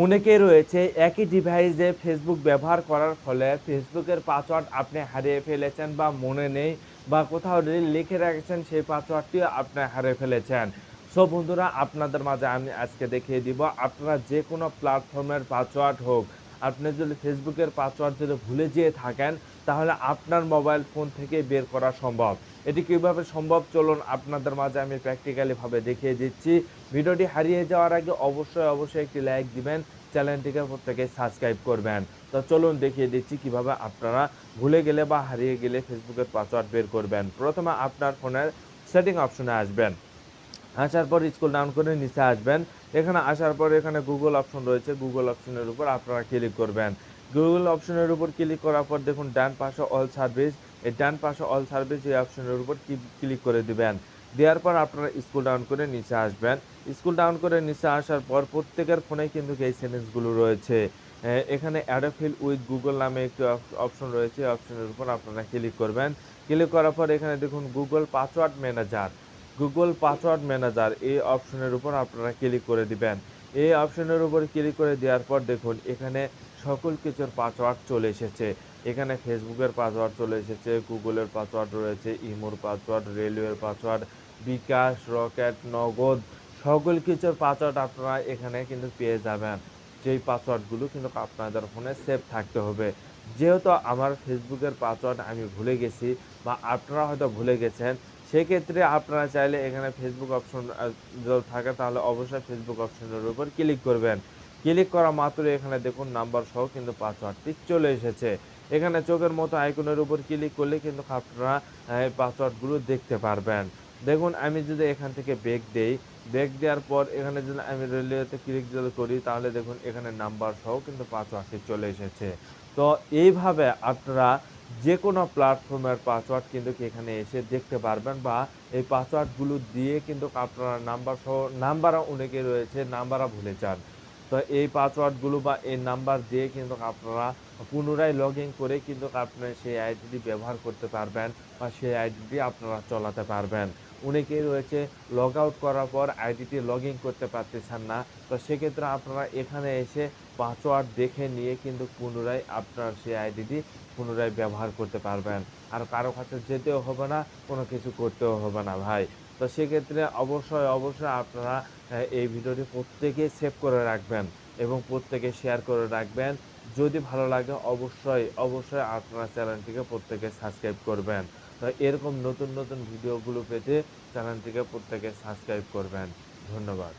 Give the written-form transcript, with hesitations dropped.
অনেকেই রয়েছে একই ডিভাইসে ফেসবুক ব্যবহার করার ফলে ফেসবুকের পাসওয়ার্ড আপনি হারিয়ে ফেলেছেন বা মনে নেই বা কোথাও লিখে রেখেছেন সেই পাসওয়ার্ডটিও আপনি হারিয়ে ফেলেছেন। সো বন্ধুরা, আপনাদের মাঝে আমি আজকে দেখিয়ে দিব আপনারা যে কোনো প্ল্যাটফর্মের পাসওয়ার্ড হোক, আপনি যদি ফেসবুকের পাসওয়ার্ড যদি ভুলে যেয়ে থাকেন তাহলে আপনার মোবাইল ফোন থেকে বের করা সম্ভব। এটি কিভাবে সম্ভব চলুন আপনাদের মাঝে আমি প্র্যাকটিক্যালি ভাবে দেখিয়ে দিচ্ছি। ভিডিওটি হারিয়ে যাওয়ার আগে অবশ্যই একটি লাইক দিবেন, চ্যানেলটিকে প্রত্যেকে সাবস্ক্রাইব করবেন। তো চলুন দেখিয়ে দিচ্ছি কিভাবে আপনারা ভুলে গেলে বা হারিয়ে গেলে ফেসবুকের পাসওয়ার্ড বের করবেন। প্রথমে আপনার ফোনের সেটিং অপশনে আসবেন। আসার পর স্ক্রল ডাউন করে নিচে আসবেন। এখানে আসার পর এখানে গুগল অপশন রয়েছে। গুগল অপশনের উপর আপনারা ক্লিক করবেন। গুগল অপশনের উপর ক্লিক করার পর দেখুন ডান পাশে অল সার্ভিস। এই ডান পাশে অল সার্ভিস এই অপশনের উপর ক্লিক করে দিবেন। দেওয়ার পর আপনারা স্ক্রল ডাউন করে নিচে আসবেন। স্ক্রল ডাউন করে নিচে আসার পর প্রত্যেকের ফোনেই কিন্তু এই সেটিংসগুলো রয়েছে। এখানে add a field with Google নামে একটি অপশন রয়েছে। এই অপশনের উপর আপনারা ক্লিক করবেন। ক্লিক করার পর এখানে দেখুন Google password manager. Google password manager এই অপশনের উপর আপনারা ক্লিক করে দিবেন। এই অপশনের উপর ক্লিক করে দেওয়ার পর দেখুন এখানে সকল কিছুর পাসওয়ার্ড চলে এসেছে। এখানে ফেসবুকের পাসওয়ার্ড চলে এসেছে, গুগলের পাসওয়ার্ড রয়েছে, ইমোর পাসওয়ার্ড, রেলওয়ের পাসওয়ার্ড, বিকাশ, রকেট, নগদ সকল কিছুর পাসওয়ার্ড আপনারা এখানে কিন্তু পেয়ে যাবেন। যেই পাসওয়ার্ডগুলো কিন্তু আপনাদের ফোনে সেভ থাকতে হবে। যেহেতু আমার ফেসবুকের পাসওয়ার্ড আমি ভুলে গেছি বা আপনারা হয়তো ভুলে গেছেন, সেক্ষেত্রে আপনারা চাইলে এখানে ফেসবুক অপশন যদি থাকে তাহলে অবশ্যই ফেসবুক অপশনের উপর ক্লিক করবেন। ক্লিক করা মাত্রই এখানে দেখুন নাম্বার সহ কিন্তু পাসওয়ার্ডটি চলে এসেছে। এখানে চোখের মতো আইকনের উপর ক্লিক করলে কিন্তু আপনারা এই পাসওয়ার্ডগুলো দেখতে পারবেন। দেখুন আমি যদি এখান থেকে ব্যাক দেই, ব্যাক দেওয়ার পর এখানে যদি আমি রেলওয়েতে ক্লিক যদি করি তাহলে দেখুন এখানে নাম্বার সহ কিন্তু পাসওয়ার্ডটি চলে এসেছে। তো এইভাবে আপনারা যেকোনো প্ল্যাটফর্মের পাসওয়ার্ড কিন্তু এখানে এসে দেখতে পারবেন বা এই পাসওয়ার্ডগুলো দিয়ে কিন্তু আপনারা নাম্বার সহ নাম্বারও অনেকে রয়েছে নাম্বারও ভুলে যান। তো এই পাসওয়ার্ডগুলো বা এই নাম্বার দিয়ে কিন্তু আপনারা পুনরায় লগইন করে কিন্তু আপনার সেই আইডিটি ব্যবহার করতে পারবেন বা সেই আইডিটি আপনারা চালাতে পারবেন। অনেকেই রয়েছে লগ আউট করার পর আইডিটি লগইন করতে পারতেছেন না। তো সেক্ষেত্রে আপনারা এখানে এসে পাসওয়ার্ড দেখে নিয়ে কিন্তু পুনরায় আপনার সেই আইডিটি পুনরায় ব্যবহার করতে পারবেন। আর কারো কাছে যেতেও হবে না, কোনো কিছু করতেও হবে না ভাই। তো সেক্ষেত্রে অবশ্যই আপনারা এই ভিডিওটি প্রত্যেকেই সেভ করে রাখবেন এবং প্রত্যেকে শেয়ার করে রাখবেন। যদি ভালো লাগে অবশ্যই আপনারা চ্যানেলটিকে প্রত্যেকে সাবস্ক্রাইব করবেন। তো এরকম নতুন ভিডিওগুলো পেতে চ্যানেলটিকে প্রত্যেকে সাবস্ক্রাইব করবেন। ধন্যবাদ।